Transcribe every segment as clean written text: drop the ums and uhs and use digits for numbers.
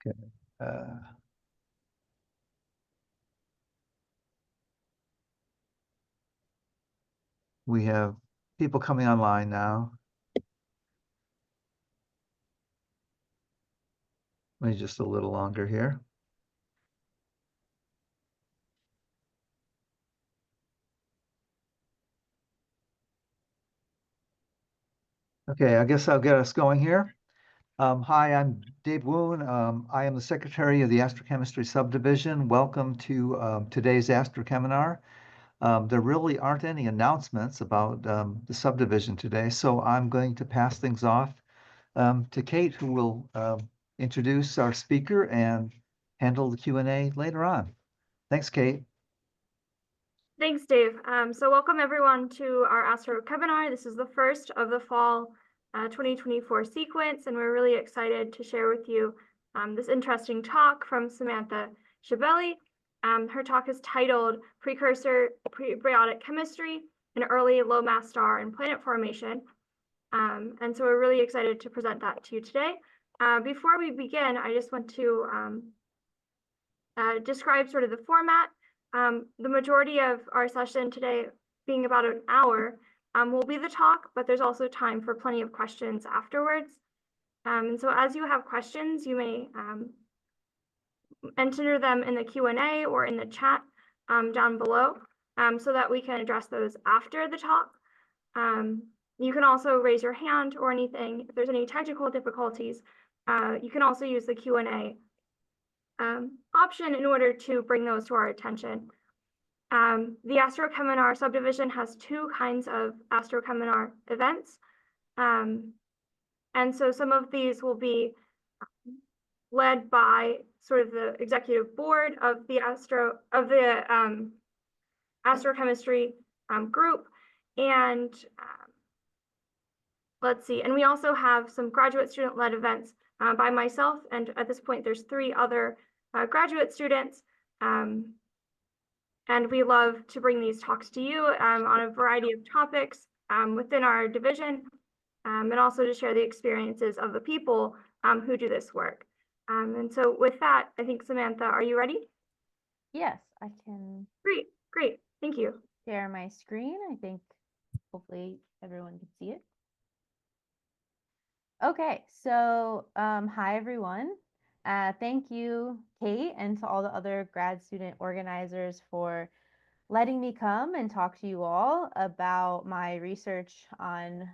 Okay. We have people coming online now. Maybe just a little longer here. Okay, I guess I'll get us going here. Hi, I'm Dave Woon. I am the Secretary of the Astrochemistry Subdivision. Welcome to today's AstroCheminar. There really aren't any announcements about the subdivision today, so I'm going to pass things off to Kate, who will introduce our speaker and handle the Q&A later on. Thanks, Kate. Thanks, Dave. So welcome everyone to our AstroCheminar. This is the first of the fall 2024 sequence, and we're really excited to share with you this interesting talk from Samantha Scibelli. Her talk is titled Precursor Prebiotic Chemistry, an Early Low Mass Star and Planet Formation. And so we're really excited to present that to you today. Before we begin, I just want to describe sort of the format. The majority of our session today, being about an hour, will be the talk, but there's also time for plenty of questions afterwards. And so as you have questions, you may enter them in the Q&A or in the chat down below so that we can address those after the talk. You can also raise your hand or anything. If there's any technical difficulties, you can also use the Q&A option in order to bring those to our attention. The AstroCheminar subdivision has two kinds of AstroCheminar events. And so some of these will be led by sort of the executive board of the astrochemistry group. And let's see, and we also have some graduate student-led events by myself, and at this point there's 3 other graduate students, and we love to bring these talks to you on a variety of topics within our division, and also to share the experiences of the people who do this work. And so with that, I think, Samantha, are you ready? Yes, I can. Great, thank you. Share my screen. I think hopefully everyone can see it. Okay, so hi everyone. Thank you, Kate, and to all the other grad student organizers for letting me come and talk to you all about my research on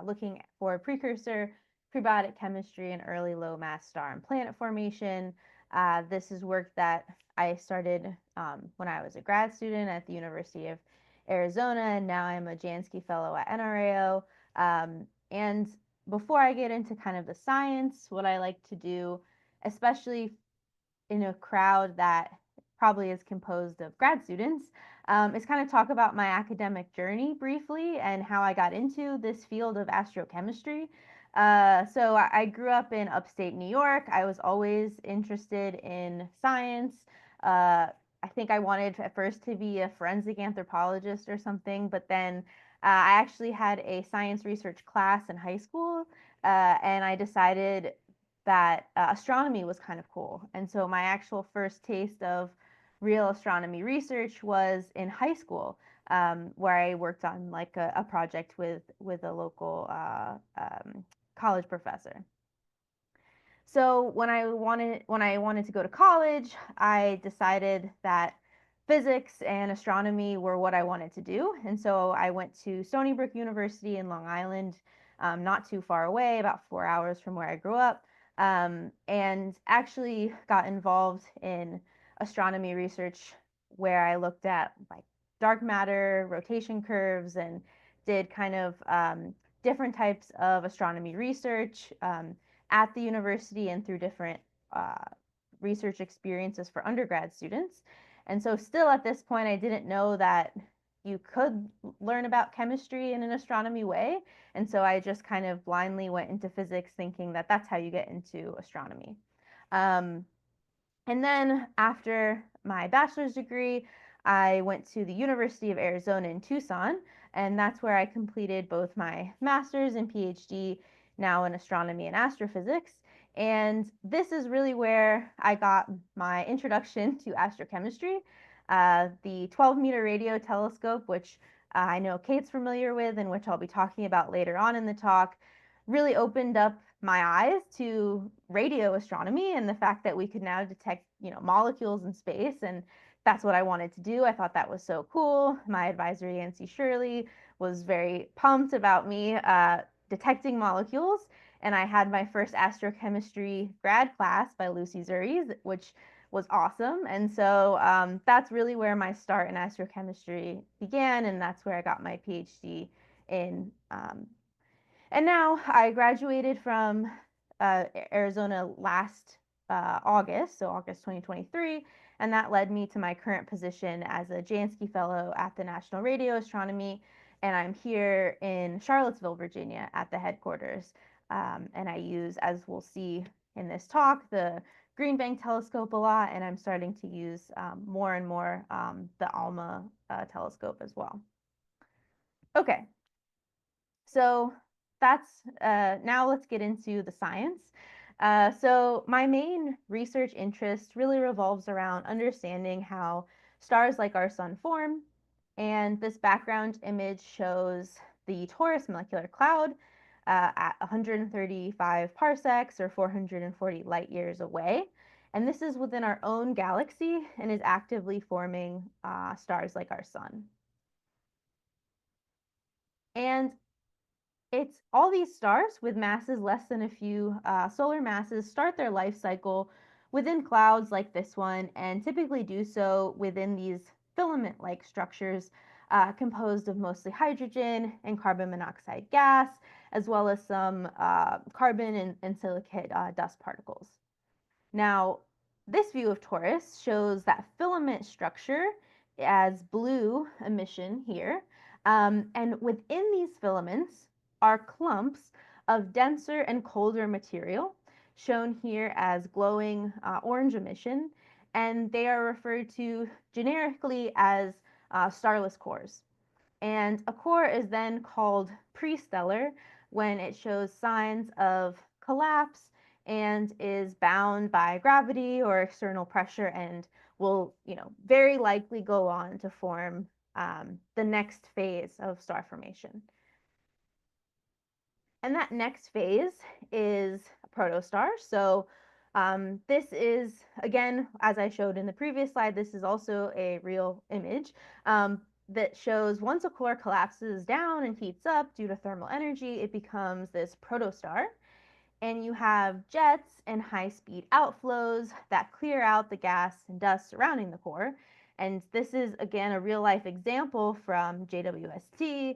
looking for precursor prebiotic chemistry and early low mass star and planet formation. This is work that I started when I was a grad student at the University of Arizona, and now I'm a Jansky Fellow at NRAO. And before I get into kind of the science, what I like to do, especially in a crowd that probably is composed of grad students, is kind of talk about my academic journey briefly and how I got into this field of astrochemistry. So I grew up in upstate New York. I was always interested in science. I think I wanted at first to be a forensic anthropologist or something, but then I actually had a science research class in high school, and I decided that astronomy was kind of cool. And so my actual first taste of real astronomy research was in high school, where I worked on like a project with a local college professor. So when I wanted to go to college, I decided that physics and astronomy were what I wanted to do. And so I went to Stony Brook University in Long Island, not too far away, about 4 hours from where I grew up, and actually got involved in astronomy research where I looked at like dark matter, rotation curves, and did kind of different types of astronomy research at the university and through different research experiences for undergrad students. And so still at this point, I didn't know that you could learn about chemistry in an astronomy way. And so I just kind of blindly went into physics thinking that that's how you get into astronomy. And then after my bachelor's degree, I went to the University of Arizona in Tucson, and that's where I completed both my master's and PhD, now in astronomy and astrophysics. And this is really where I got my introduction to astrochemistry. The 12-meter radio telescope, which I know Kate's familiar with and which I'll be talking about later on in the talk, really opened up my eyes to radio astronomy and the fact that we could now detect, molecules in space. And that's what I wanted to do. I thought that was so cool. My advisor, Yancy Shirley, was very pumped about me detecting molecules. And I had my first astrochemistry grad class by Lucy Zuries, which was awesome. And so that's really where my start in astrochemistry began, and that's where I got my PhD in. And now I graduated from Arizona last August, so August 2023, and that led me to my current position as a Jansky Fellow at the National Radio Astronomy, and I'm here in Charlottesville, Virginia, at the headquarters. And I use, as we'll see in this talk, the Green Bank telescope a lot, and I'm starting to use more and more the ALMA telescope as well. Okay, so that's now let's get into the science. So my main research interest really revolves around understanding how stars like our sun form. And this background image shows the Taurus molecular cloud at 135 parsecs or 440 light years away. And this is within our own galaxy and is actively forming stars like our sun. And it's all these stars with masses less than a few solar masses start their life cycle within clouds like this one, and typically do so within these filament-like structures composed of mostly hydrogen and carbon monoxide gas, as well as some carbon and silicate dust particles. Now, this view of Taurus shows that filament structure as blue emission here. And within these filaments are clumps of denser and colder material, shown here as glowing orange emission, and they are referred to generically as starless cores. And a core is then called prestellar when it shows signs of collapse and is bound by gravity or external pressure and will, very likely go on to form the next phase of star formation. And that next phase is a protostar. So this is, again, as I showed in the previous slide, this is also a real image that shows once a core collapses down and heats up due to thermal energy, it becomes this protostar. And you have jets and high-speed outflows that clear out the gas and dust surrounding the core. And this is, again, a real-life example from JWST,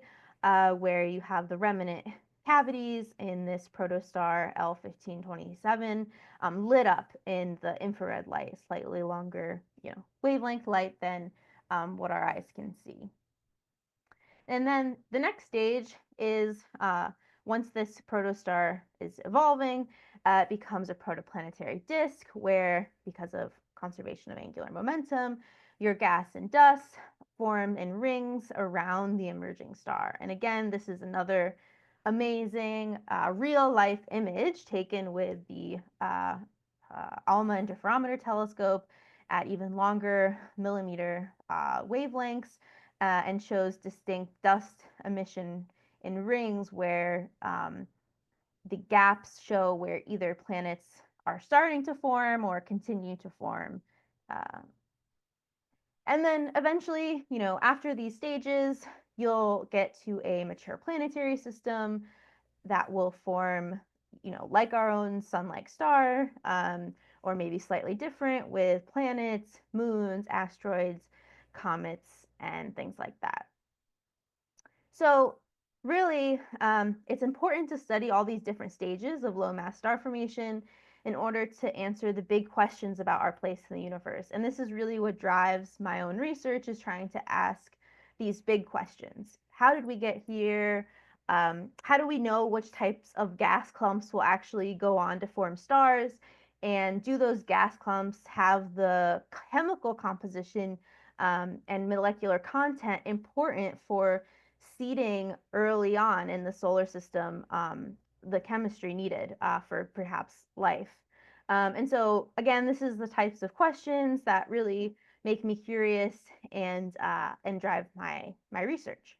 where you have the remnant cavities in this protostar L1527 lit up in the infrared light, slightly longer, wavelength light than what our eyes can see. And then the next stage is once this protostar is evolving, it becomes a protoplanetary disk where, because of conservation of angular momentum, your gas and dust form in rings around the emerging star. And again, this is another amazing real-life image taken with the ALMA interferometer telescope at even longer millimeter wavelengths, and shows distinct dust emission in rings where the gaps show where either planets are starting to form or continue to form. And then eventually, after these stages, you'll get to a mature planetary system that will form, like our own sun-like star, or maybe slightly different with planets, moons, asteroids, comets, and things like that. So really, it's important to study all these different stages of low mass star formation in order to answer the big questions about our place in the universe. And this is really what drives my own research, is trying to ask these big questions. How did we get here? How do we know which types of gas clumps will actually go on to form stars? And do those gas clumps have the chemical composition and molecular content important for seeding early on in the solar system the chemistry needed for perhaps life. And so again, this is the types of questions that really make me curious and drive my research.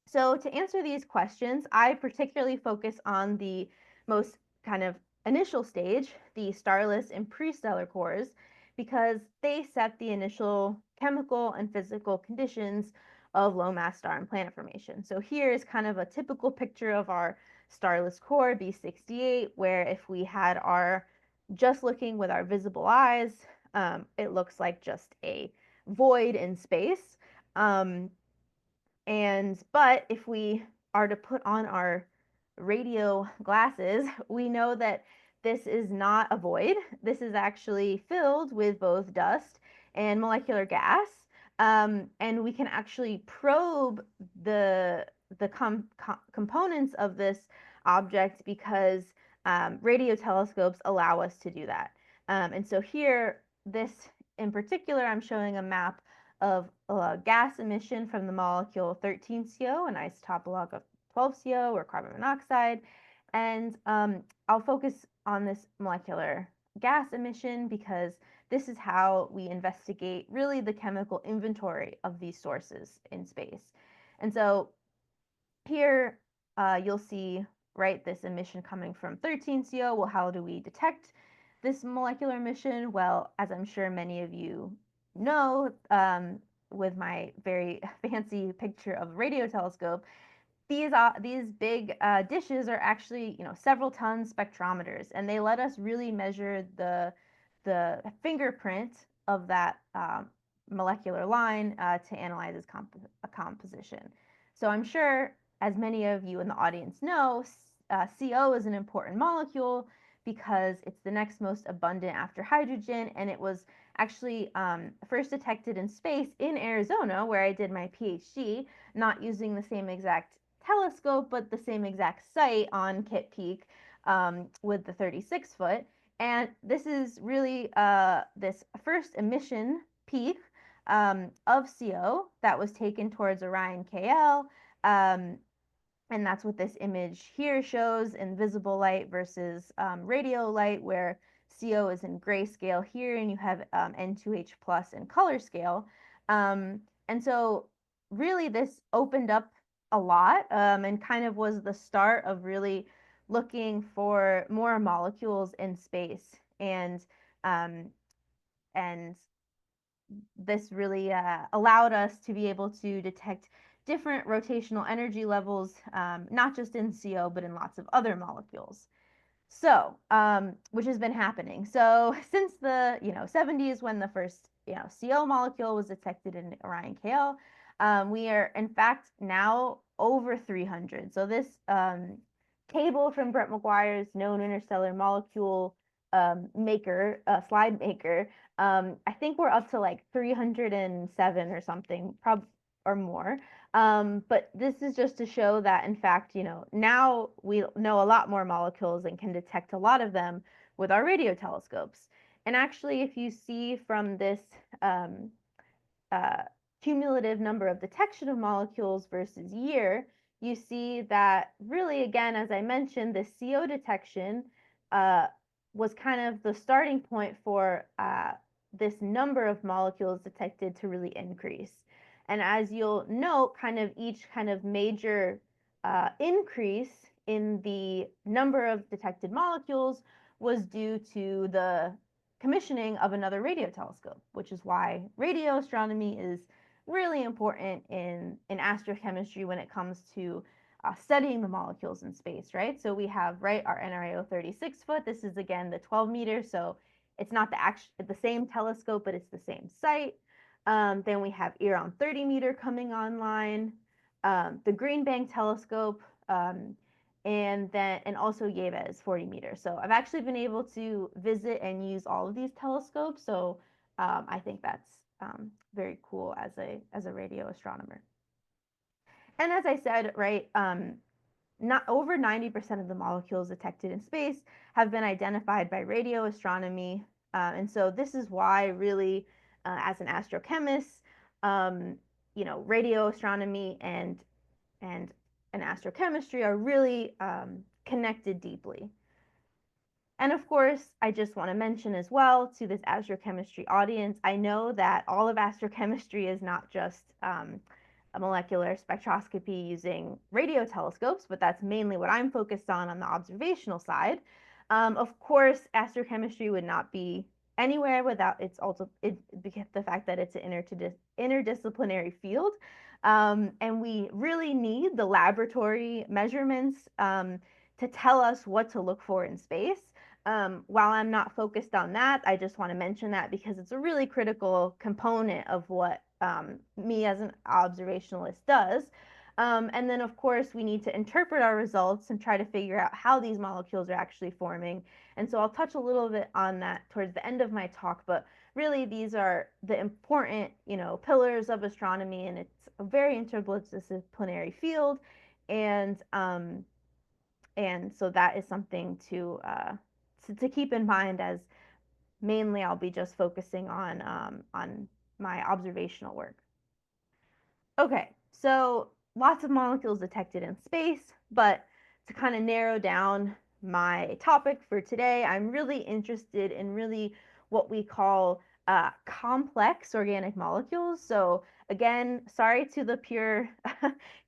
So to answer these questions, I particularly focus on the most kind of initial stage, the starless and prestellar cores, because they set the initial chemical and physical conditions of low mass star and planet formation. So here is kind of a typical picture of our starless core, B68, where if we had our, just looking with our visible eyes, it looks like just a void in space. But if we are to put on our radio glasses, we know that this is not a void. This is actually filled with both dust and molecular gas. And we can actually probe the components of this object because radio telescopes allow us to do that. And so here, this in particular, I'm showing a map of gas emission from the molecule 13CO, an isotope log of 12CO, or carbon monoxide. And I'll focus on this molecular gas emission because this is how we investigate really the chemical inventory of these sources in space. And so here you'll see, right, this emission coming from 13CO. Well, how do we detect this molecular emission? Well, as I'm sure many of you know, with my very fancy picture of a radio telescope, these big dishes are actually, several ton spectrometers, and they let us really measure the fingerprint of that molecular line to analyze its composition. So I'm sure, as many of you in the audience know, CO is an important molecule because it's the next most abundant after hydrogen, and it was actually first detected in space in Arizona, where I did my PhD, not using the same exact telescope, but the same exact site on Kitt Peak with the 36-foot. And this is really this first emission peak of CO that was taken towards Orion KL. And that's what this image here shows in visible light versus radio light, where CO is in grayscale here, and you have N2H plus in color scale. And so really this opened up a lot and kind of was the start of really looking for more molecules in space. Um, and this really allowed us to be able to detect different rotational energy levels, not just in CO, but in lots of other molecules. So, which has been happening. So since the 70s, when the first CO molecule was detected in Orion KL, we are in fact now over 300. So this table from Brett McGuire's known interstellar molecule maker, slide maker, I think we're up to like 307 or something, or more. But this is just to show that, in fact, now we know a lot more molecules and can detect a lot of them with our radio telescopes. And actually, if you see from this uh, cumulative number of detection of molecules versus year, you see that really, again, as I mentioned, the CO detection was kind of the starting point for this number of molecules detected to really increase. And as you'll note, kind of each kind of major increase in the number of detected molecules was due to the commissioning of another radio telescope, which is why radio astronomy is really important in astrochemistry when it comes to studying the molecules in space, right? So we have, right, our NRAO 36-foot. This is, again, the 12 meters. So it's not the same telescope, but it's the same site. Then we have ERON 30-meter coming online, the Green Bank telescope, and also Yevez 40 meters. So I've actually been able to visit and use all of these telescopes. So I think that's very cool as a radio astronomer. And as I said, right, not over 90% of the molecules detected in space have been identified by radio astronomy. And so this is why really, as an astrochemist, radio astronomy and and astrochemistry are really connected deeply. And of course, I just want to mention as well to this astrochemistry audience, I know that all of astrochemistry is not just a molecular spectroscopy using radio telescopes, but that's mainly what I'm focused on the observational side. Of course, astrochemistry would not be anywhere without the fact that it's an interdisciplinary field. And we really need the laboratory measurements to tell us what to look for in space. While I'm not focused on that, I just want to mention that because it's a really critical component of what me as an observationalist does. And then, of course, we need to interpret our results and try to figure out how these molecules are actually forming. And so I'll touch a little bit on that towards the end of my talk, but really these are the important, pillars of astronomy, and it's a very interdisciplinary field. And so that is something to keep in mind, as mainly I'll be just focusing on my observational work. Okay, so lots of molecules detected in space, but to kind of narrow down my topic for today, I'm really interested in really what we call complex organic molecules. So again, sorry to the pure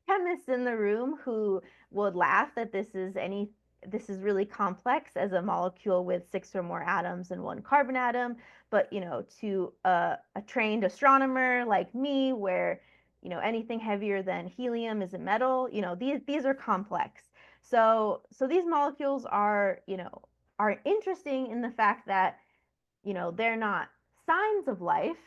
chemists in the room who would laugh that this is really complex as a molecule with 6 or more atoms and 1 carbon atom. But to a trained astronomer like me, where anything heavier than helium is a metal, these are complex. So these molecules are interesting in the fact that they're not signs of life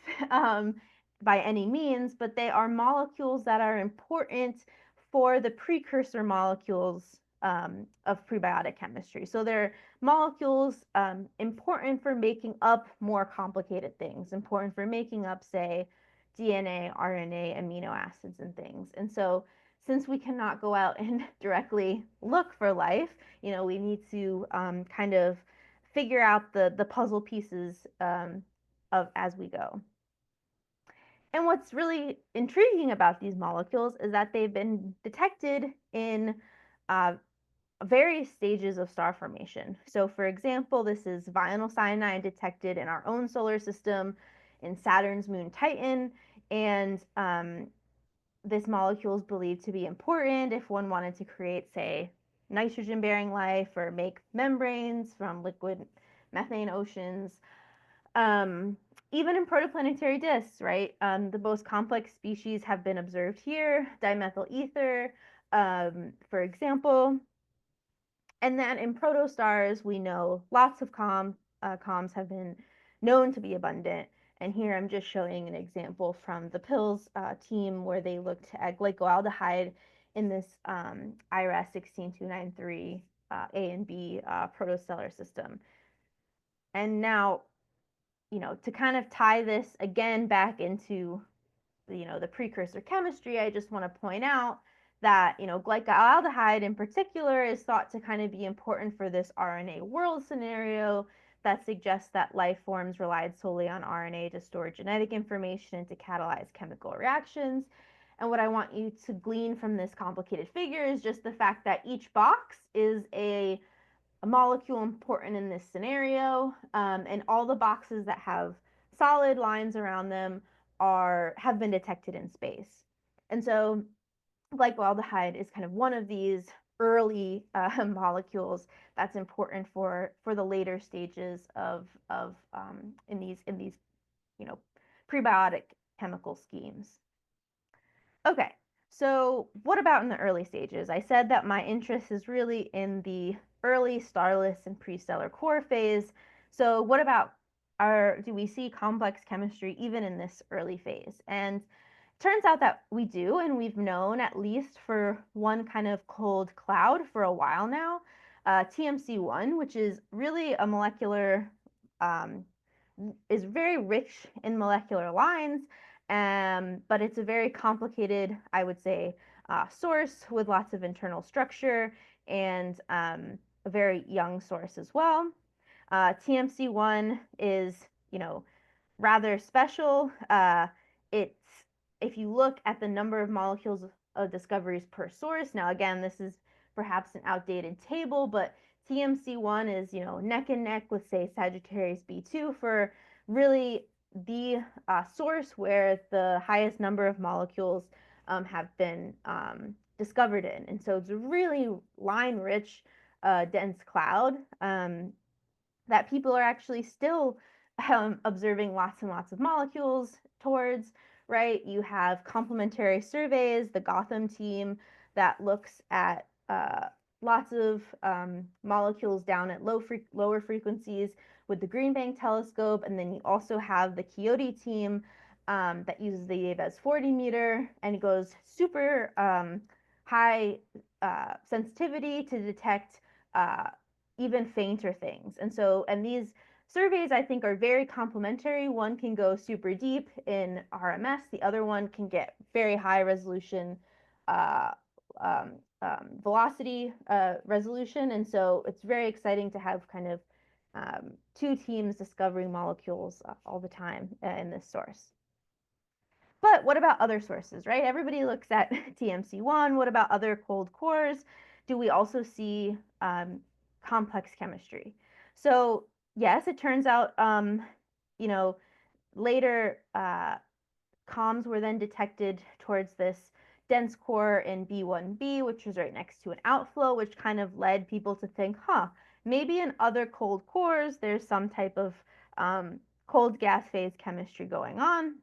by any means, but they are molecules that are important for the precursor molecules of prebiotic chemistry. So they're molecules important for making up more complicated things, important for making up, say, DNA, RNA, amino acids, and things. And so since we cannot go out and directly look for life, we need to kind of figure out the puzzle pieces of as we go. And what's really intriguing about these molecules is that they've been detected in various stages of star formation. So for example, this is vinyl cyanide detected in our own solar system in Saturn's moon Titan. And this molecule is believed to be important if one wanted to create, say, nitrogen-bearing life or make membranes from liquid methane oceans. Even in protoplanetary disks, right? The most complex species have been observed here, dimethyl ether, for example. And then in protostars, we know lots of comms have been known to be abundant. And here I'm just showing an example from the PILS team where they looked at glycoaldehyde in this IRAS 16293 A and B protostellar system. And now, to kind of tie this again back into the precursor chemistry, I just want to point out that glycoaldehyde in particular is thought to kind of be important for this RNA world scenario that suggests that life forms relied solely on RNA to store genetic information and to catalyze chemical reactions. And what I want you to glean from this complicated figure is just the fact that each box is a molecule important in this scenario, and all the boxes that have solid lines around them have been detected in space. And so glycoaldehyde is kind of one of these early molecules that's important for the later stages of in these prebiotic chemical schemes. Okay, so what about in the early stages? I said that my interest is really in the early starless and prestellar core phase. So what about do we see complex chemistry even in this early phase? And it turns out that we do, and we've known at least for one kind of cold cloud for a while now, TMC1, which is really a molecular, is very rich in molecular lines, but it's a very complicated, I would say, source with lots of internal structure, and a very young source as well. TMC1 is, rather special. It's If you look at the number of molecules discoveries per source. Now, again, this is perhaps an outdated table, but TMC1 is, neck and neck with, say, Sagittarius B2 for really the source where the highest number of molecules have been discovered in. And so it's a really line-rich, dense cloud that people are actually still observing lots and lots of molecules towards, right? You have complementary surveys, the Gotham team that looks at lots of molecules down at lower frequencies with the Green Bank telescope. And then you also have the Coyote team that uses the Yves 40 meter and it goes super high sensitivity to detect even fainter things. And these surveys I think are very complementary. One can go super deep in RMS, the other one can get very high resolution velocity resolution. And so it's very exciting to have kind of two teams discovering molecules all the time in this source. But what about other sources, right? Everybody looks at TMC1. What about other cold cores? Do we also see complex chemistry? So yes, it turns out, later comms were then detected towards this dense core in B1b, which is right next to an outflow, which kind of led people to think, maybe in other cold cores, there's some type of cold gas phase chemistry going on.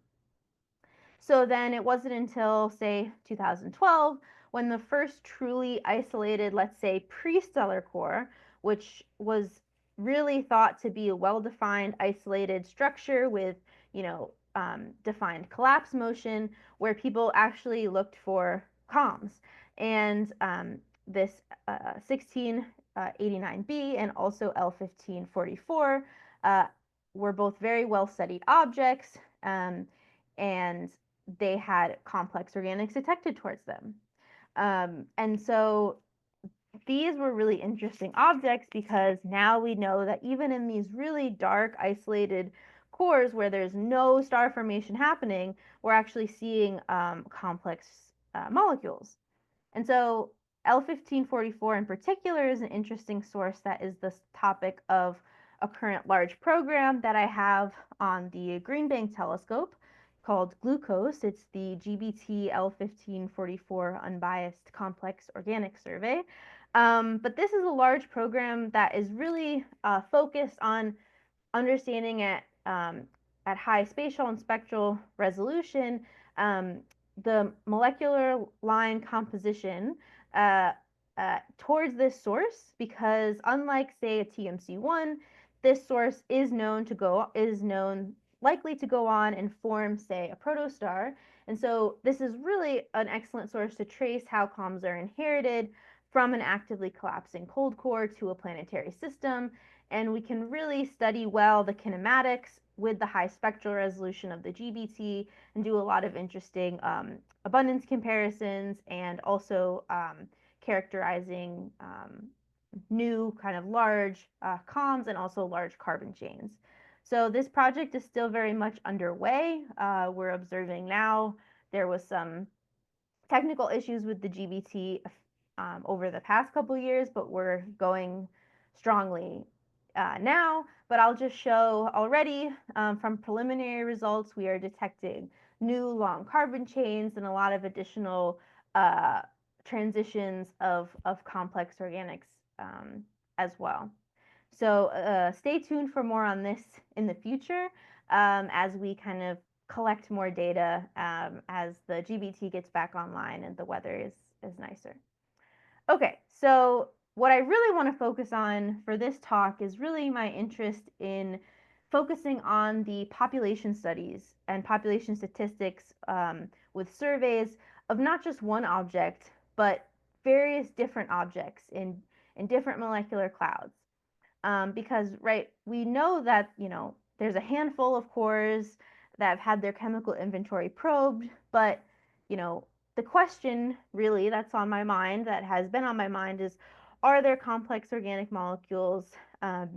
So then it wasn't until, say, 2012 when the first truly isolated, let's say, pre-stellar core, which was really thought to be a well-defined isolated structure with, defined collapse motion, where people actually looked for comms. And this 1689b and also L1544 were both very well-studied objects, and they had complex organics detected towards them. And so these were really interesting objects because now we know that even in these really dark, isolated cores where there's no star formation happening, we're actually seeing complex molecules. And so L1544 in particular is an interesting source that is the topic of a current large program that I have on the Green Bank telescope called Glucose. It's the GBT L1544 Unbiased Complex Organic Survey. But this is a large program that is really focused on understanding at high spatial and spectral resolution the molecular line composition towards this source, because unlike, say, a TMC1, this source is likely to go on and form, say, a protostar. And so this is really an excellent source to trace how comms are inherited from an actively collapsing cold core to a planetary system. And we can really study well the kinematics with the high spectral resolution of the GBT and do a lot of interesting abundance comparisons and also characterizing new kind of large comms and also large carbon chains. So this project is still very much underway. We're observing now. There was some technical issues with the GBT over the past couple years, but we're going strongly now. But I'll just show already from preliminary results, we are detecting new long carbon chains and a lot of additional transitions of complex organics as well. So stay tuned for more on this in the future as we kind of collect more data as the GBT gets back online and the weather is nicer. Okay, so what I really want to focus on for this talk is really my interest in focusing on the population studies and population statistics with surveys of not just one object, but various different objects in different molecular clouds. Because, right, we know that, there's a handful of cores that have had their chemical inventory probed, but, the question really that's on my mind, that has been on my mind, is are there complex organic molecules? Are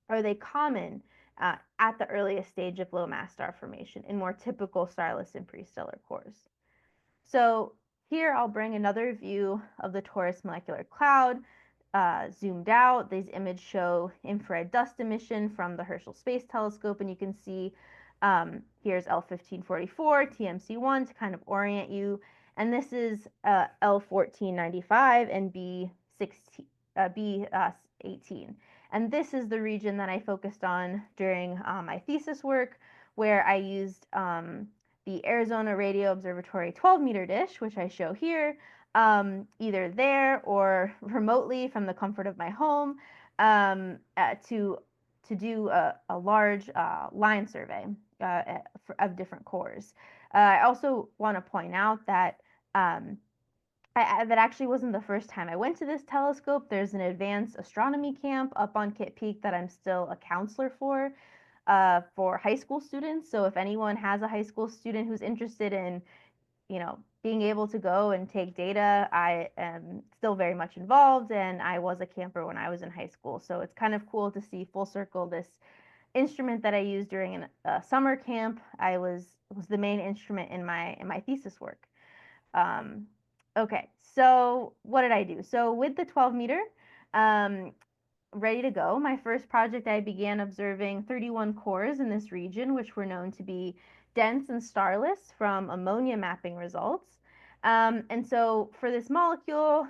they common at the earliest stage of low mass star formation in more typical starless and prestellar cores? So here I'll bring another view of the Taurus molecular cloud, zoomed out. These images show infrared dust emission from the Herschel Space Telescope, and you can see here's L1544, TMC1 to kind of orient you, and this is L1495 and B16, B18. And this is the region that I focused on during my thesis work, where I used the Arizona Radio Observatory 12-meter dish, which I show here, either there or remotely from the comfort of my home, to do a large line survey of different cores. I also want to point out that that actually wasn't the first time I went to this telescope. There's an advanced astronomy camp up on Kitt Peak that I'm still a counselor for high school students. So if anyone has a high school student who's interested in, being able to go and take data, I am still very much involved, and I was a camper when I was in high school. So it's kind of cool to see full circle this instrument that I used during a summer camp. I was the main instrument in my thesis work. Okay, so what did I do? So with the 12 meter, ready to go, my first project, I began observing 31 cores in this region, which were known to be dense and starless from ammonia mapping results. And so for this molecule,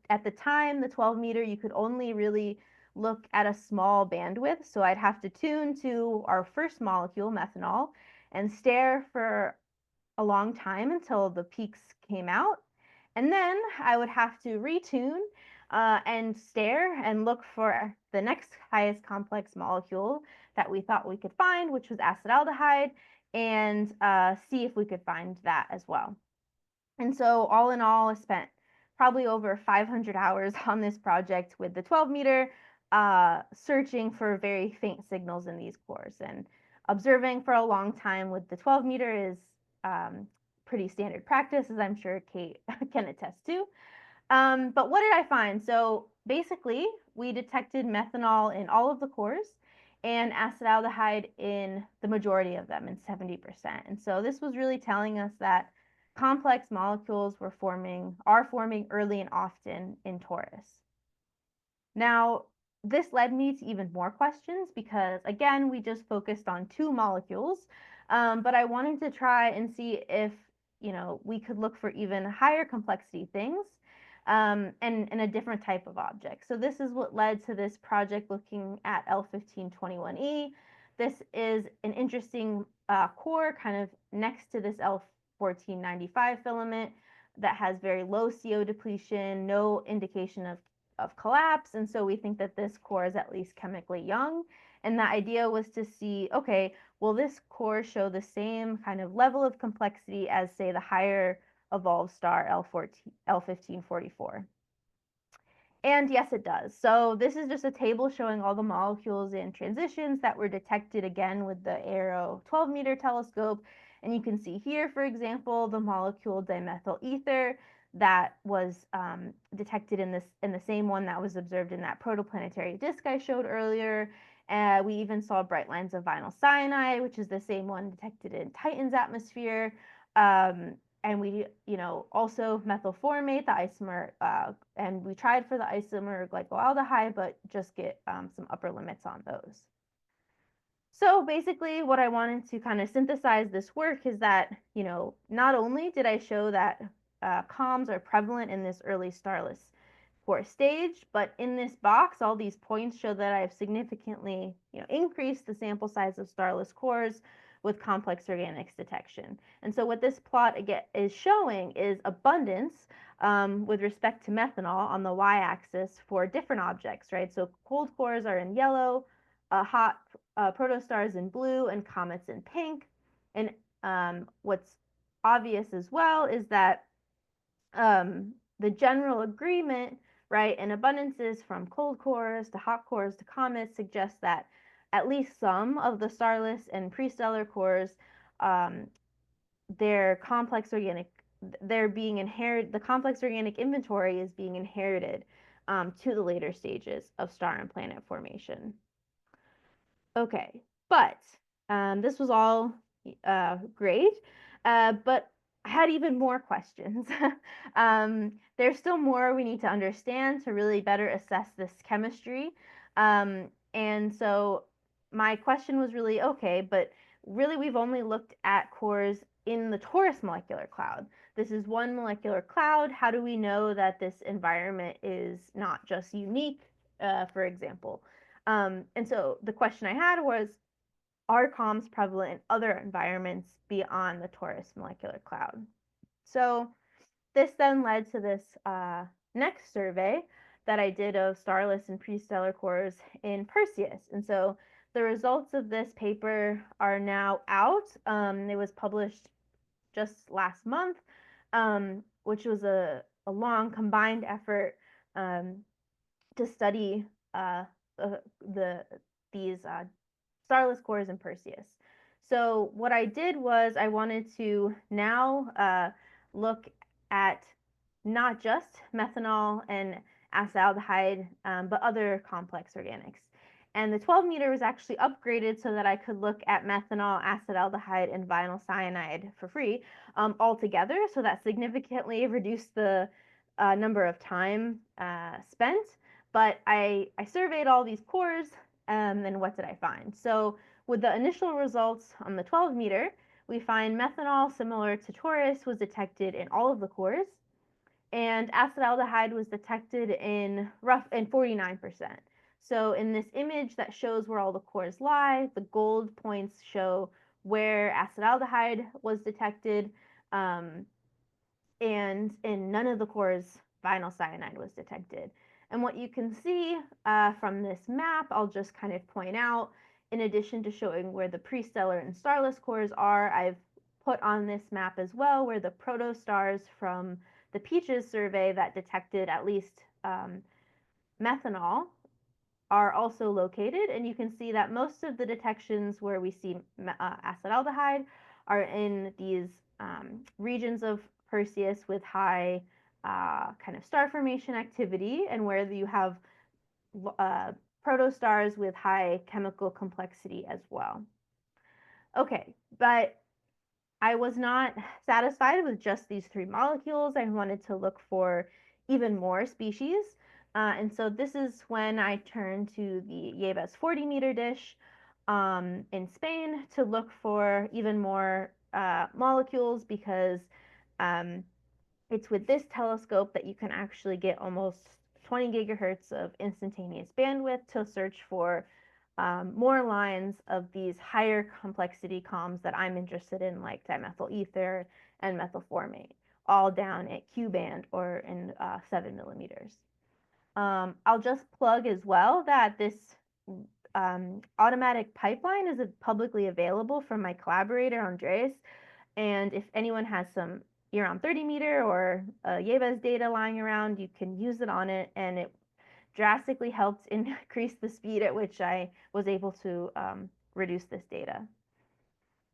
at the time, the 12 meter, you could only really look at a small bandwidth. So I'd have to tune to our first molecule, methanol, and stare for a long time until the peaks came out. And then I would have to retune and stare and look for the next highest complex molecule that we thought we could find, which was acetaldehyde, and see if we could find that as well. And so all in all, I spent probably over 500 hours on this project with the 12 meter, searching for very faint signals in these cores. And observing for a long time with the 12 meter is pretty standard practice, as I'm sure Kate can attest to. But what did I find? So basically, we detected methanol in all of the cores and acetaldehyde in the majority of them, in 70%. And so this was really telling us that complex molecules are forming early and often in Taurus. Now, this led me to even more questions because, again, we just focused on 2 molecules, but I wanted to try and see if, we could look for even higher complexity things and a different type of object. So this is what led to this project looking at L1521E. This is an interesting core kind of next to this L1495 filament that has very low CO depletion, no indication of collapse. And so we think that this core is at least chemically young. And the idea was to see, okay, will this core show the same kind of level of complexity as, say, the higher evolved star L1544? And yes, it does. So this is just a table showing all the molecules and transitions that were detected again with the Aero 12-meter telescope. And you can see here, for example, the molecule dimethyl ether that was detected in the same one that was observed in that protoplanetary disk I showed earlier. We even saw bright lines of vinyl cyanide, which is the same one detected in Titan's atmosphere. And we, also methylformate, the isomer, and we tried for the isomer glycoaldehyde, but just get some upper limits on those. So basically what I wanted to kind of synthesize this work is that, not only did I show that COMs are prevalent in this early starless core stage, but in this box, all these points show that I've significantly, increased the sample size of starless cores with complex organics detection. And so what this plot again is showing is abundance with respect to methanol on the y-axis for different objects, right? So cold cores are in yellow, hot protostars in blue, and comets in pink. And what's obvious as well is that the general agreement, right, in abundances from cold cores to hot cores to comets suggests that at least some of the starless and prestellar cores, their complex organic, the complex organic inventory is being inherited to the later stages of star and planet formation. Okay, but this was all great, but I had even more questions. There's still more we need to understand to really better assess this chemistry. And so my question was really, okay, but really we've only looked at cores in the torus molecular cloud. This is one molecular cloud. How do we know that this environment is not just unique, for example? And so the question I had was, are COMs prevalent in other environments beyond the torus molecular cloud? So this then led to this next survey that I did of starless and prestellar cores in Perseus. And so the results of this paper are now out. It was published just last month, which was a long combined effort to study uh, the these starless cores in Perseus. So what I did was I wanted to now look at not just methanol and acetaldehyde, but other complex organics. And the 12 meter was actually upgraded so that I could look at methanol, acetaldehyde, and vinyl cyanide for free all together. So that significantly reduced the number of time spent. But I surveyed all these cores, and what did I find? So with the initial results on the 12 meter, we find methanol similar to torus was detected in all of the cores, and acetaldehyde was detected in 49%. So in this image that shows where all the cores lie, the gold points show where acetaldehyde was detected, and in none of the cores vinyl cyanide was detected. And what you can see from this map, I'll just kind of point out, in addition to showing where the prestellar and starless cores are, I've put on this map as well where the protostars from the Peaches survey that detected at least methanol are also located. And you can see that most of the detections where we see acetaldehyde are in these regions of Perseus with high kind of star formation activity, and where you have protostars with high chemical complexity as well. Okay, but I was not satisfied with just these three molecules. I wanted to look for even more species. And so this is when I turned to the Yebes 40 meter dish in Spain to look for even more molecules, because um, it's with this telescope that you can actually get almost 20 gigahertz of instantaneous bandwidth to search for more lines of these higher complexity comms that I'm interested in, like dimethyl ether and methylformate, all down at Q band or in 7 millimeters. I'll just plug as well that this automatic pipeline is publicly available from my collaborator, Andreas. And if anyone has some around 30 meter or Yebes data lying around, you can use it on it, and it drastically helped increase the speed at which I was able to reduce this data.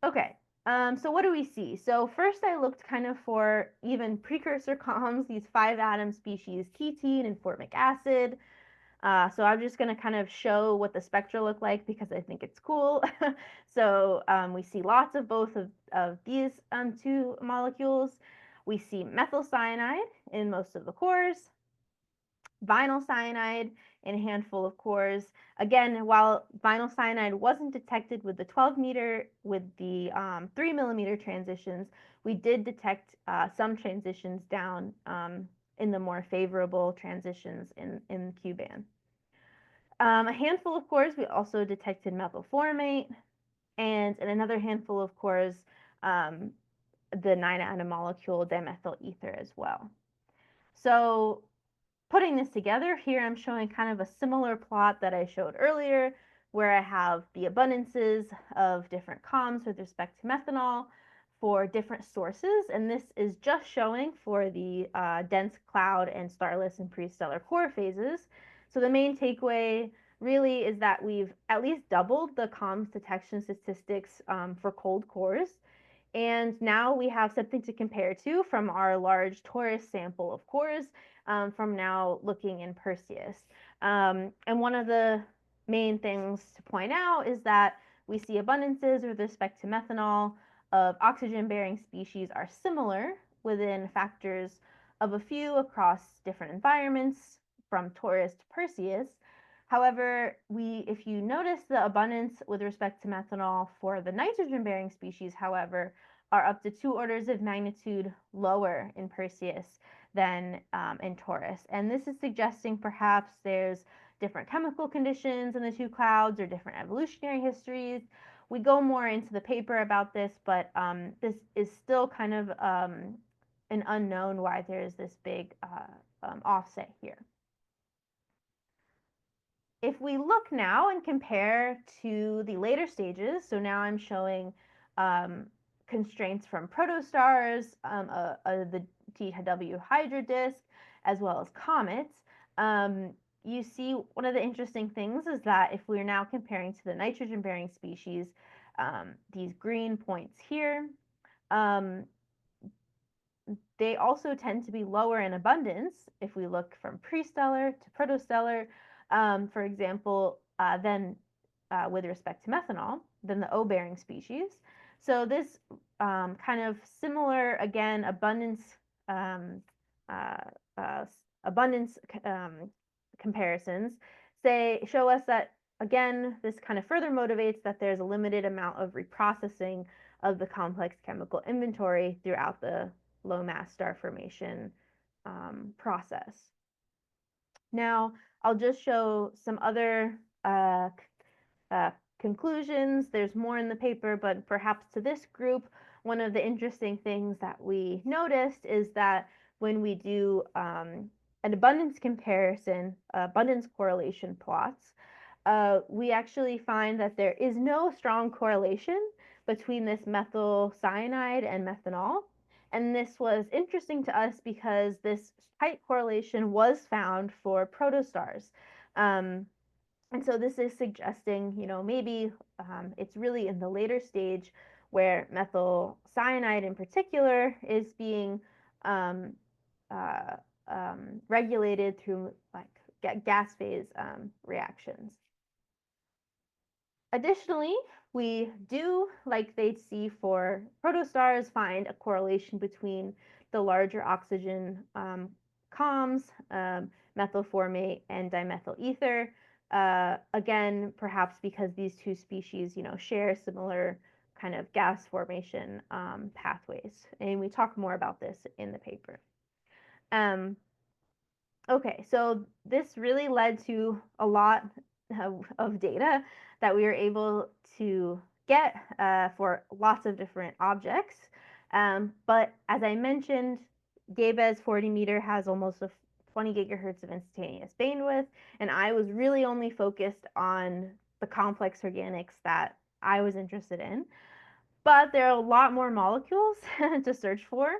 Okay, so what do we see? So first I looked kind of for even precursor comms, these 5-atom species, ketene and formic acid. So I'm just going to kind of show what the spectra look like because I think it's cool. So we see lots of both of these two molecules. We see methyl cyanide in most of the cores, vinyl cyanide in a handful of cores. Again, while vinyl cyanide wasn't detected with the 12 meter, with the 3 millimeter transitions, we did detect some transitions down in the more favorable transitions in Q band. A handful of cores, we also detected methylformate, and in another handful of cores, the 9-atom molecule dimethyl ether as well. So putting this together, here I'm showing kind of a similar plot that I showed earlier, where I have the abundances of different comms with respect to methanol for different sources, and this is just showing for the dense cloud and starless and prestellar core phases. So the main takeaway really is that we've at least doubled the comms detection statistics for cold cores. And now we have something to compare to from our large torus sample of cores from now looking in Perseus. And one of the main things to point out is that we see abundances with respect to methanol of oxygen-bearing species are similar within factors of a few across different environments, from Taurus to Perseus. However, if you notice the abundance with respect to methanol for the nitrogen-bearing species, however, are up to 2 orders of magnitude lower in Perseus than in Taurus. And this is suggesting perhaps there's different chemical conditions in the two clouds or different evolutionary histories. We go more into the paper about this, but this is still kind of an unknown why there's this big offset here. If we look now and compare to the later stages, so now I'm showing constraints from protostars, the TW Hydra disk, as well as comets. You see one of the interesting things is that if we're now comparing to the nitrogen-bearing species, these green points here, they also tend to be lower in abundance if we look from prestellar to protostellar, for example, than with respect to methanol, than the O-bearing species. So this kind of similar, again, abundance comparisons show us that, again, this kind of further motivates that there's a limited amount of reprocessing of the complex chemical inventory throughout the low mass star formation process. Now, I'll just show some other conclusions. There's more in the paper, but perhaps to this group, one of the interesting things that we noticed is that when we do an abundance comparison, abundance correlation plots, we actually find that there is no strong correlation between this methyl cyanide and methanol. And this was interesting to us because this tight correlation was found for protostars. And so this is suggesting, maybe it's really in the later stage where methyl cyanide in particular is being regulated through like gas phase reactions. Additionally, we do, like they'd see for protostars, find a correlation between the larger oxygen COMs, methyl formate, and dimethyl ether. Again, perhaps because these two species, share similar kind of gas formation pathways. And we talk more about this in the paper. Okay, so this really led to a lot of data that we were able to get for lots of different objects. But as I mentioned, Gabez 40 meter has almost a 20 gigahertz of instantaneous bandwidth, and I was really only focused on the complex organics that I was interested in. But there are a lot more molecules to search for.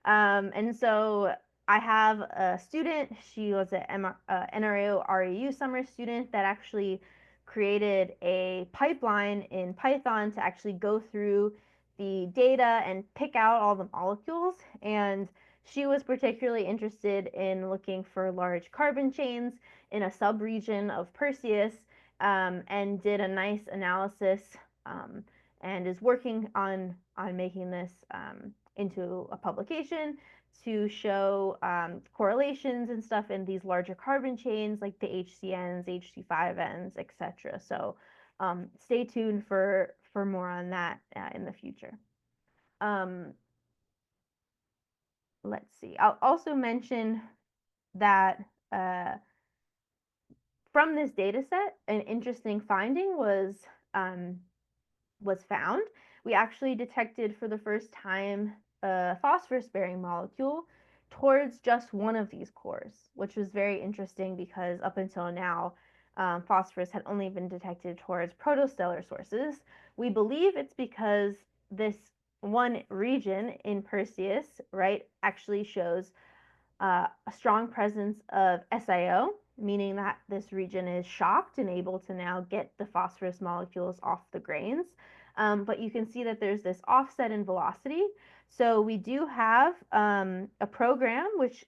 And so I have a student, she was an NRO REU summer student that actually created a pipeline in Python to actually go through the data and pick out all the molecules. And she was particularly interested in looking for large carbon chains in a subregion of Perseus, and did a nice analysis, and is working on making this into a publication to show correlations and stuff in these larger carbon chains like the HCNs, HC5Ns, etc. So stay tuned for more on that in the future. Let's see. I'll also mention that from this data set, an interesting finding was found. We actually detected for the first time a phosphorus-bearing molecule towards just one of these cores, which was very interesting because up until now, phosphorus had only been detected towards protostellar sources. We believe it's because this one region in Perseus, right, actually shows a strong presence of SiO, meaning that this region is shocked and able to now get the phosphorus molecules off the grains. But you can see that there's this offset in velocity. So we do have a program which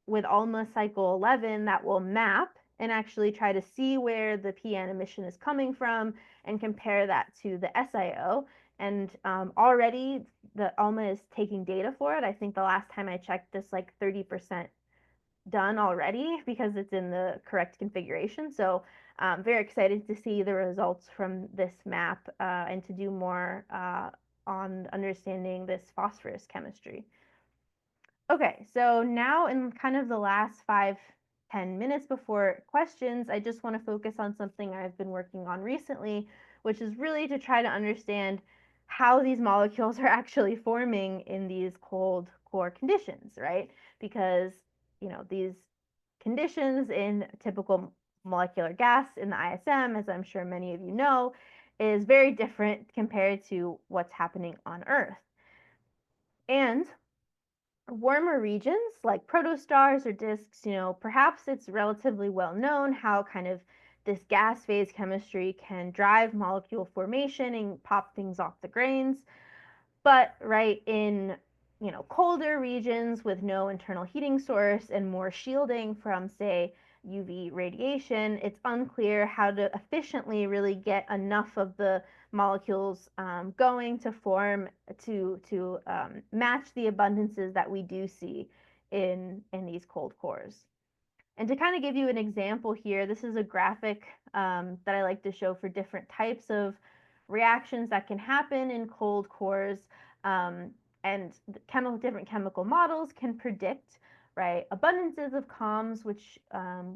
with ALMA cycle 11 that will map and actually try to see where the PN emission is coming from and compare that to the SiO. And already the ALMA is taking data for it. I think the last time I checked, it's like 30% done already because it's in the correct configuration. So very excited to see the results from this map and to do more on understanding this phosphorus chemistry. Okay, so now in kind of the last 5-10 minutes before questions, I just want to focus on something I've been working on recently, which is really to try to understand how these molecules are actually forming in these cold core conditions, right? Because, these conditions in typical molecular gas in the ISM, as I'm sure many of you know, is very different compared to what's happening on Earth. And warmer regions like protostars or disks, perhaps it's relatively well known how kind of this gas phase chemistry can drive molecule formation and pop things off the grains. But right in colder regions with no internal heating source and more shielding from, say, UV radiation, it's unclear how to efficiently really get enough of the molecules going to form to match the abundances that we do see in these cold cores. And to kind of give you an example here, this is a graphic that I like to show for different types of reactions that can happen in cold cores. And different chemical models can predict, right, abundances of COMs, which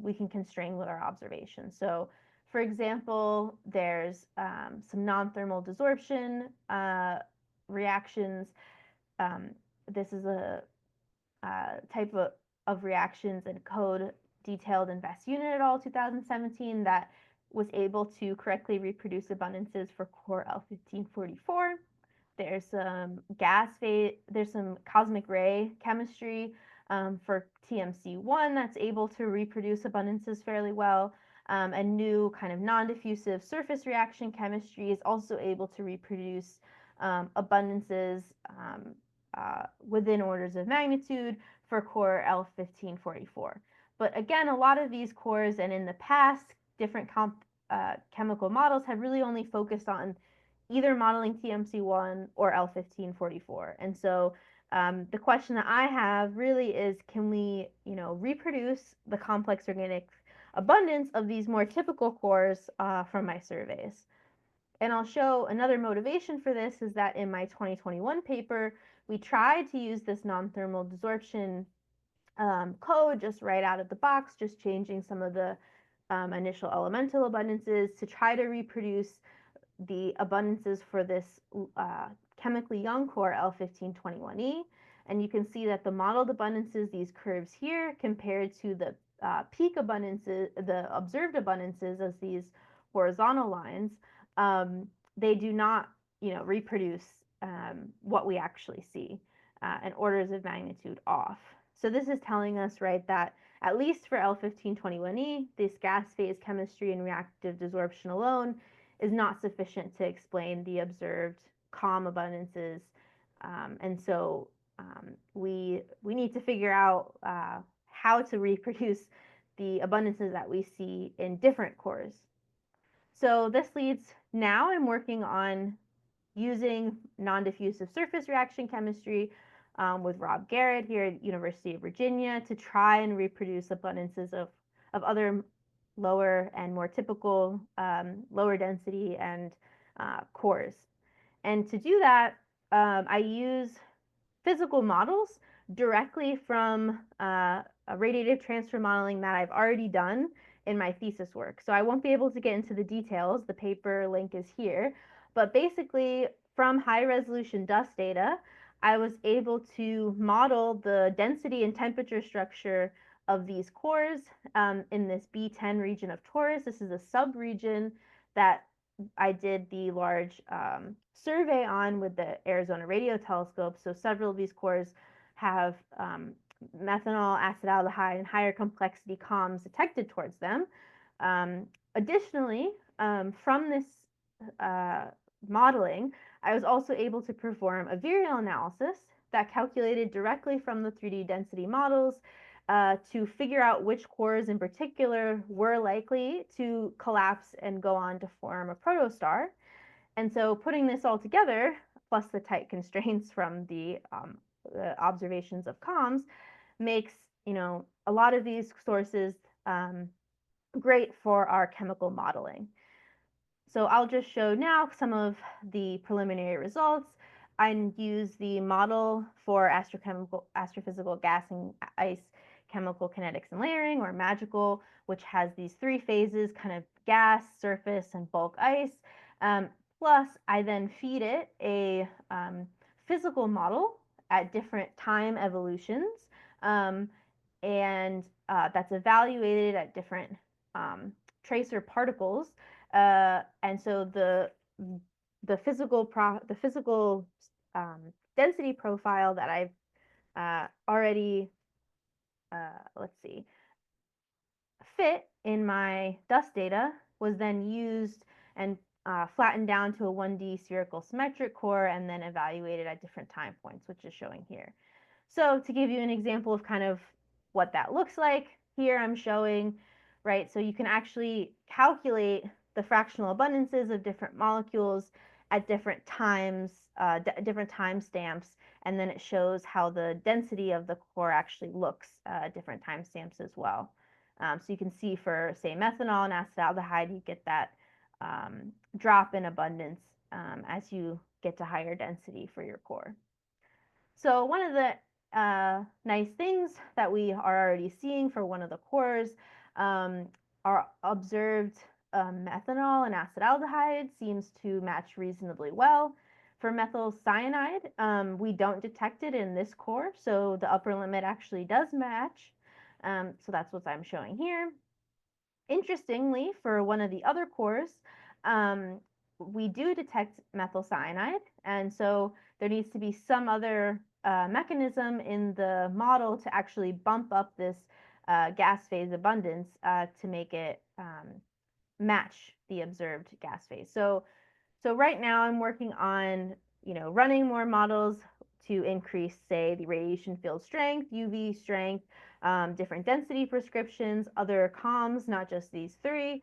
we can constrain with our observations. So, for example, there's some non-thermal desorption reactions. This is a type of reactions and code detailed in Best Unit et al. 2017 that was able to correctly reproduce abundances for core L1544. There's some there's some cosmic ray chemistry for TMC1 that's able to reproduce abundances fairly well. A new kind of non-diffusive surface reaction chemistry is also able to reproduce abundances within orders of magnitude for core L1544. But again, a lot of these cores, and in the past, different chemical models have really only focused on either modeling TMC1 or L1544. And so the question that I have really is, can we, reproduce the complex organic abundance of these more typical cores from my surveys? And I'll show another motivation for this is that in my 2021 paper, we tried to use this non-thermal desorption code just right out of the box, just changing some of the initial elemental abundances to try to reproduce the abundances for this chemically young core L1521E. And you can see that the modeled abundances, these curves here, compared to the peak abundances, the observed abundances as these horizontal lines, they do not, reproduce what we actually see and orders of magnitude off. So this is telling us, right, that at least for L1521E, this gas phase chemistry and reactive desorption alone is not sufficient to explain the observed COM abundances. And so we need to figure out how to reproduce the abundances that we see in different cores. So this leads, now I'm working on using non-diffusive surface reaction chemistry with Rob Garrett here at University of Virginia to try and reproduce abundances of other lower and more typical lower density and cores. And to do that, I use physical models directly from a radiative transfer modeling that I've already done in my thesis work. So I won't be able to get into the details. The paper link is here. But basically, from high resolution dust data, I was able to model the density and temperature structure of these cores in this B10 region of Taurus. This is a sub-region that I did the large survey on with the Arizona Radio Telescope. So several of these cores have methanol, acetaldehyde, and higher complexity COMs detected towards them. Additionally, from this modeling, I was also able to perform a virial analysis that calculated directly from the 3D density models to figure out which cores in particular were likely to collapse and go on to form a protostar. And so putting this all together, plus the tight constraints from the observations of comms, makes, a lot of these sources great for our chemical modeling. So I'll just show now some of the preliminary results. I use the model for astrophysical gas and ice chemical kinetics and layering, or MAGICAL, which has these 3 phases, kind of gas, surface, and bulk ice. Plus, I then feed it a physical model at different time evolutions, and that's evaluated at different tracer particles. And so the physical density profile that I've already let's see, fit in my dust data was then used and flattened down to a 1D spherical symmetric core and then evaluated at different time points, which is showing here. So to give you an example of kind of what that looks like, here I'm showing, right, so you can actually calculate the fractional abundances of different molecules at different times, different time stamps, and then it shows how the density of the core actually looks at different time stamps as well. So you can see for, say, methanol and acetaldehyde, you get that drop in abundance as you get to higher density for your core. So one of the nice things that we are already seeing for one of the cores are observed methanol and acetaldehyde seems to match reasonably well. For methyl cyanide, we don't detect it in this core, so the upper limit actually does match. So that's what I'm showing here. Interestingly, for one of the other cores, we do detect methyl cyanide, and so there needs to be some other mechanism in the model to actually bump up this gas phase abundance to make it match the observed gas phase. So right now I'm working on, running more models to increase, say, the radiation field strength, UV strength, different density prescriptions, other comms, not just these 3,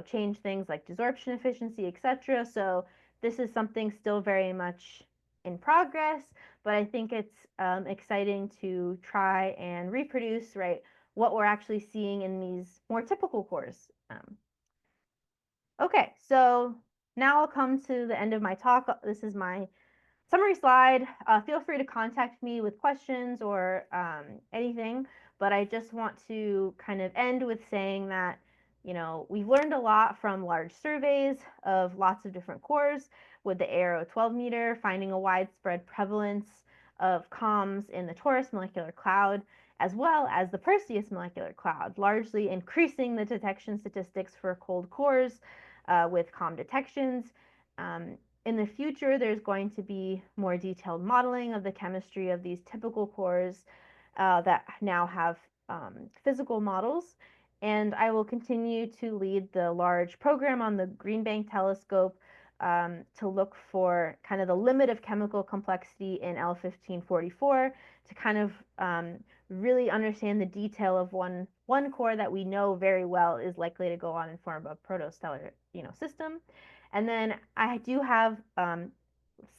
change things like desorption efficiency, etc. So this is something still very much in progress, but I think it's exciting to try and reproduce, right, what we're actually seeing in these more typical cores. Okay, so now I'll come to the end of my talk. This is my summary slide. Feel free to contact me with questions or anything, but I just want to kind of end with saying that, we've learned a lot from large surveys of lots of different cores with the ARO 12 meter, finding a widespread prevalence of comms in the Taurus molecular cloud, as well as the Perseus molecular cloud, largely increasing the detection statistics for cold cores with comm detections. In the future, there's going to be more detailed modeling of the chemistry of these typical cores that now have physical models. And I will continue to lead the large program on the Green Bank telescope to look for kind of the limit of chemical complexity in L1544 to kind of really understand the detail of one core that we know very well is likely to go on and form a protostellar system. And then I do have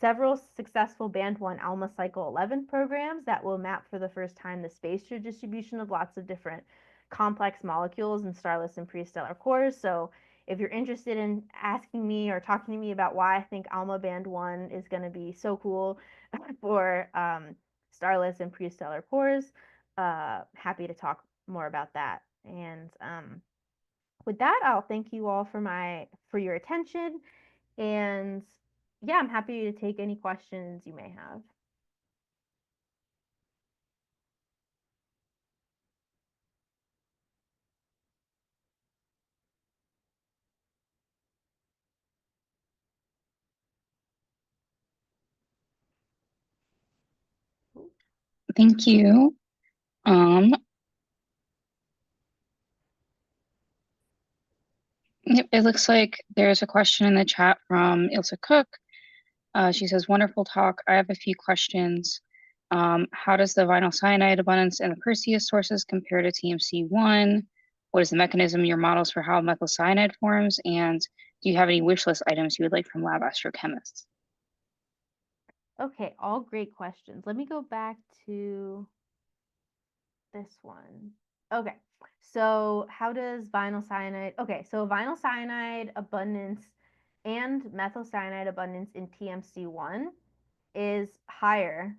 several successful band 1 ALMA cycle 11 programs that will map for the first time the spatial distribution of lots of different complex molecules in starless and prestellar cores. So if you're interested in asking me or talking to me about why I think ALMA band 1 is going to be so cool for starless and prestellar cores, happy to talk more about that. And with that, I'll thank you all for your attention. And yeah, I'm happy to take any questions you may have. Thank you. It looks like there's a question in the chat from Ilse Cook. She says, wonderful talk. I have a few questions. How does the vinyl cyanide abundance in the Perseus sources compare to TMC1? What is the mechanism in your models for how methyl cyanide forms? And do you have any wish list items you would like from lab astrochemists? Okay, all great questions. Let me go back to this one. Okay, so how does vinyl cyanide? Okay, so vinyl cyanide abundance and methyl cyanide abundance in TMC1 is higher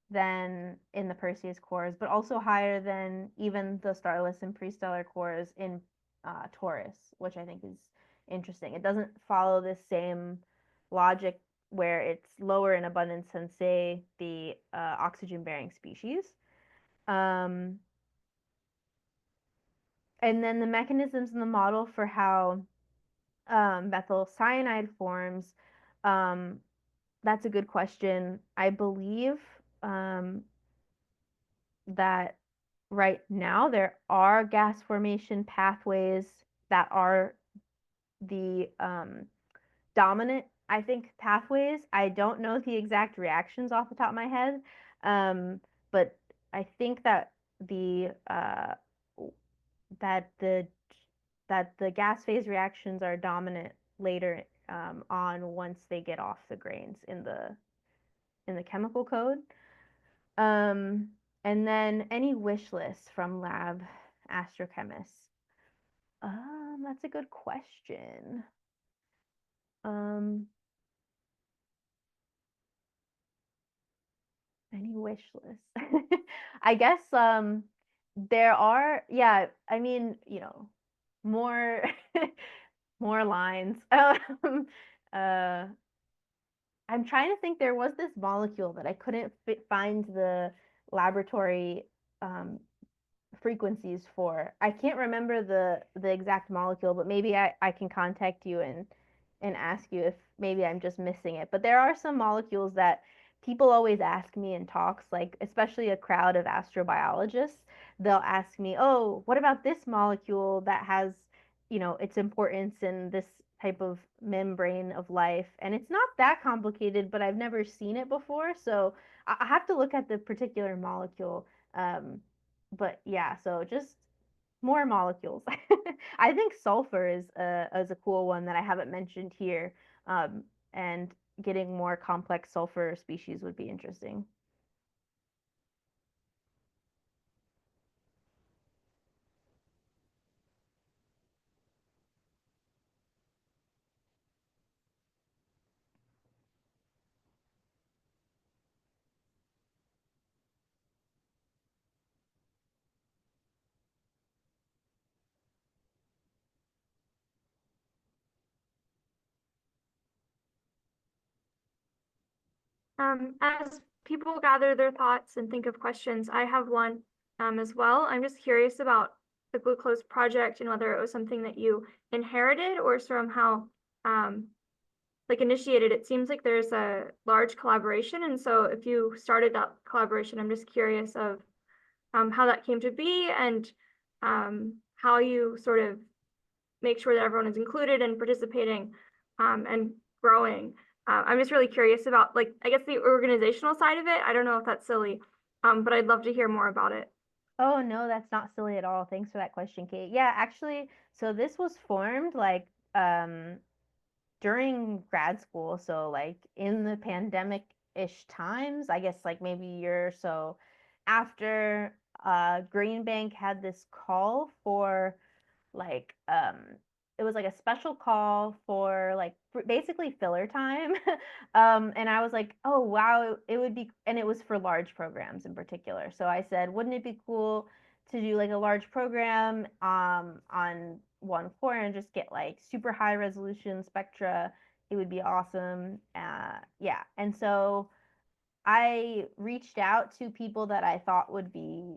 than in the Perseus cores, but also higher than even the starless and prestellar cores in Taurus, which I think is interesting. It doesn't follow the same logic where it's lower in abundance than, say, the oxygen-bearing species. And then the mechanisms in the model for how methyl cyanide forms, that's a good question. I believe that right now there are gas formation pathways that are the dominant, I think, pathways. I don't know the exact reactions off the top of my head, but I think that the that the that the gas phase reactions are dominant later on once they get off the grains in the chemical code. Um, and then any wish lists from lab astrochemists. That's a good question. Um, any wish lists? I guess there are, yeah, I mean, more more lines. Uh, I'm trying to think, there was this molecule that I couldn't find the laboratory um, frequencies for. I can't remember the exact molecule, but maybe I can contact you and ask you if maybe I'm just missing it. But there are some molecules that people always ask me in talks, like especially a crowd of astrobiologists. They'll ask me, "Oh, what about this molecule that has, its importance in this type of membrane of life?" And it's not that complicated, but I've never seen it before, so I have to look at the particular molecule. But yeah, so just more molecules. I think sulfur is a cool one that I haven't mentioned here, um, and getting more complex sulfur species would be interesting. As people gather their thoughts and think of questions, I have one as well. I'm just curious about the glucose project and whether it was something that you inherited or somehow like initiated. It seems like there's a large collaboration, and so if you started that collaboration, I'm just curious of how that came to be and how you sort of make sure that everyone is included and participating and growing. I'm just really curious about, like, I guess the organizational side of it. I don't know if that's silly, but I'd love to hear more about it. Oh no, that's not silly at all. Thanks for that question, Kate. Yeah, actually, so this was formed like during grad school, so like in the pandemic-ish times, I guess like maybe a year or so after Green Bank had this call for like it was like a special call for like basically filler time. And I was like, oh wow, it would be, and it was for large programs in particular. So I said, wouldn't it be cool to do like a large program on one core and just get like super high resolution spectra? It would be awesome. Yeah, and so I reached out to people that I thought would be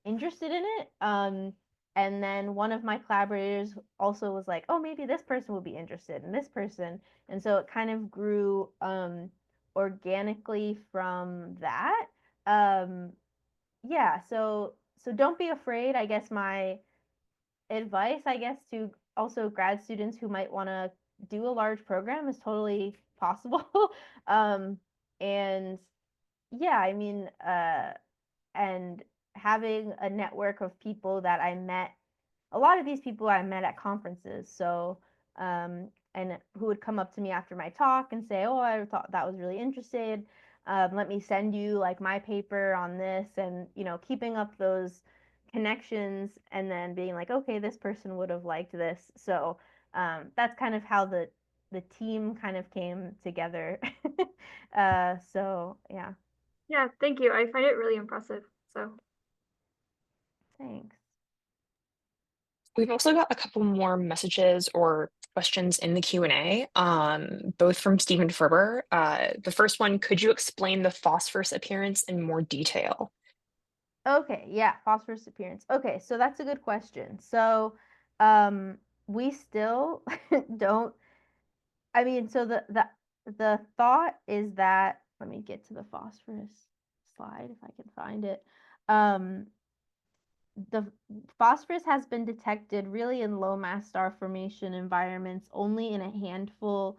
interested in it. And then one of my collaborators also was like, oh, maybe this person would be interested in this person. And so it kind of grew organically from that. Um, yeah, so don't be afraid. I guess my advice, I guess, to also grad students who might want to do a large program is totally possible. um, and yeah, I mean, and having a network of people that I met, a lot of these people I met at conferences. So and who would come up to me after my talk and say, oh, I thought that was really interested. Let me send you like my paper on this, and keeping up those connections and then being like, okay, this person would have liked this. So that's kind of how the team kind of came together. So yeah. Yeah, thank you. I find it really impressive. So Thanks. We've also got a couple more messages or questions in the Q&A, both from Stephen Ferber. The first one, could you explain the phosphorus appearance in more detail? Okay, yeah, phosphorus appearance. Okay, so that's a good question. So we still don't, I mean, so the thought is that, let me get to the phosphorus slide if I can find it. The phosphorus has been detected really in low mass star formation environments only in a handful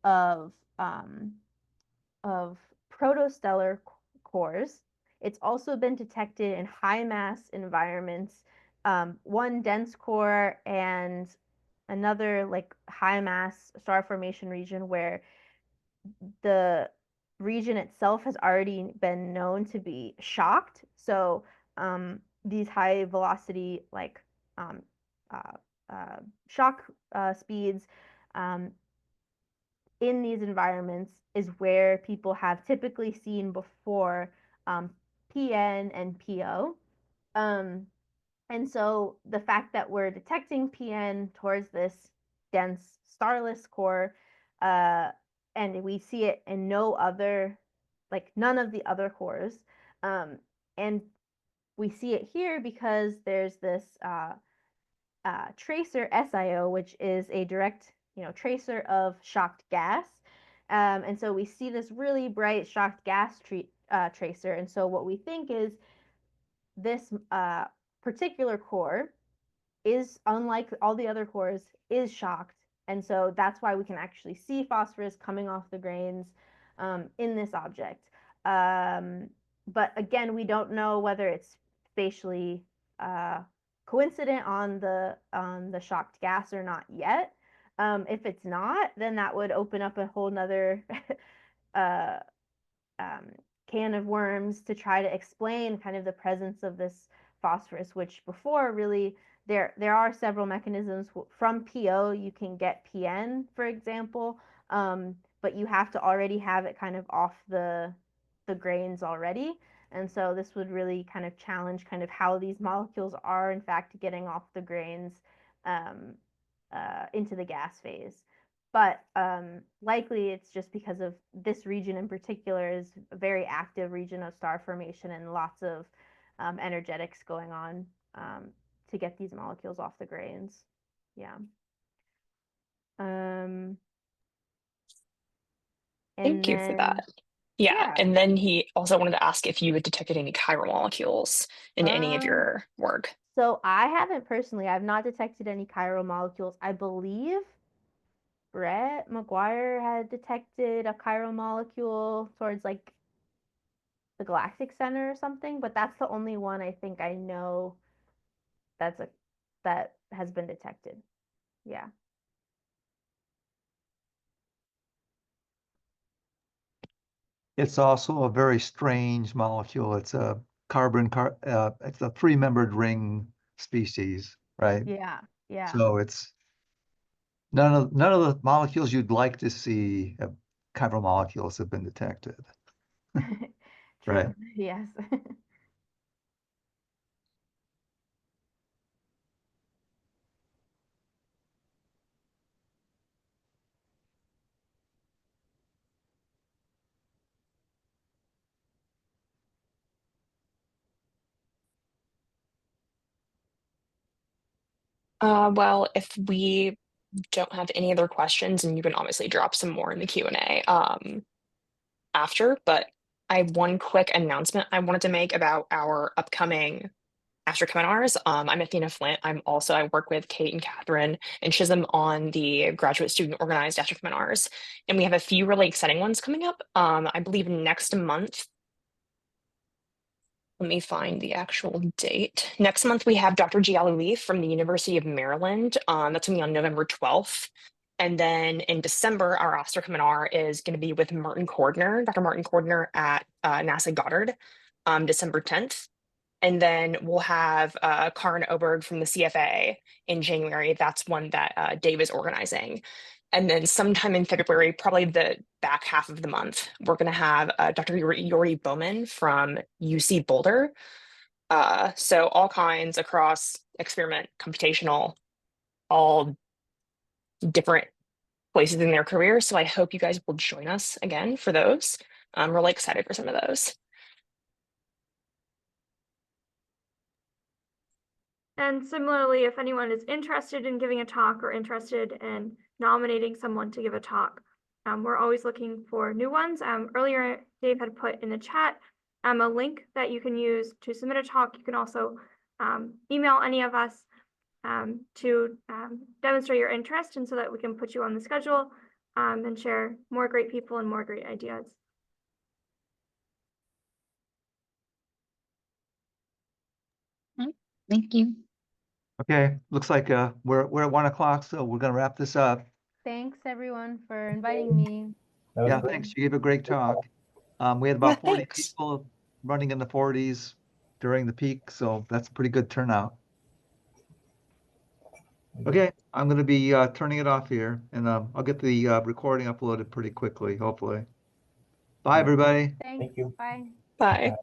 of protostellar cores. It's also been detected in high mass environments, one dense core and another like high mass star formation region where the region itself has already been known to be shocked. So these high velocity like um, shock speeds in these environments is where people have typically seen before PN and PO. And so the fact that we're detecting PN towards this dense starless core, and we see it in no other, like none of the other cores, and we see it here because there's this tracer SIO, which is a direct, tracer of shocked gas. And so we see this really bright shocked gas tracer. And so what we think is this particular core is, unlike all the other cores, is shocked. And so that's why we can actually see phosphorus coming off the grains in this object. But again, we don't know whether it's spatially coincident on the shocked gas or not yet. If it's not, then that would open up a whole nother uh, can of worms to try to explain kind of the presence of this phosphorus, which before really there are several mechanisms. From PO you can get PN, for example, but you have to already have it kind of off the grains already. And so this would really kind of challenge kind of how these molecules are in fact getting off the grains into the gas phase. But likely it's just because of this region in particular is a very active region of star formation and lots of energetics going on to get these molecules off the grains. Yeah. Thank you for that. Yeah, and then he also wanted to ask if you had detected any chiral molecules in any of your work. So I haven't personally, I've not detected any chiral molecules. I believe Brett McGuire had detected a chiral molecule towards like the Galactic Center or something, but that's the only one I think I know that has been detected. Yeah. It's also a very strange molecule. It's a it's a three-membered ring species, right? Yeah. Yeah. So it's none of the molecules you'd like to see chiral molecules have been detected. True. Right. Yes. Well, if we don't have any other questions, and you can obviously drop some more in the Q&A after, but I have one quick announcement I wanted to make about our upcoming AstroCheminars. I'm Athena Flint. I work with Kate and Catherine and Chisholm on the graduate student organized AstroCheminars, and we have a few really exciting ones coming up. I believe next month. Let me find the actual date. Next month, we have Dr. Jialu Lee from the University of Maryland. That's going to be on November 12th. And then in December, our AstroCheminar is going to be with Martin Cordner, Dr. Martin Cordner at NASA Goddard, December 10th. And then we'll have Karin Oberg from the CFA in January. That's one that Dave is organizing. And then sometime in February, probably the back half of the month, we're going to have Dr. Yori Bowman from UC Boulder. So all kinds across experiment, computational, all different places in their career. So I hope you guys will join us again for those. I'm really excited for some of those. And similarly, if anyone is interested in giving a talk or interested in nominating someone to give a talk, we're always looking for new ones. Earlier, Dave had put in the chat a link that you can use to submit a talk. You can also email any of us to demonstrate your interest, and so that we can put you on the schedule and share more great people and more great ideas. Thank you. Okay, looks like we're at 1 o'clock, so we're gonna wrap this up. Thanks everyone for inviting me. Yeah, thanks. You gave a great talk. We had about 40 thanks. people running in the 40s during the peak, so that's a pretty good turnout. Okay, I'm gonna be turning it off here, and I'll get the recording uploaded pretty quickly, hopefully. Bye, everybody. Thanks. you. Bye. Bye.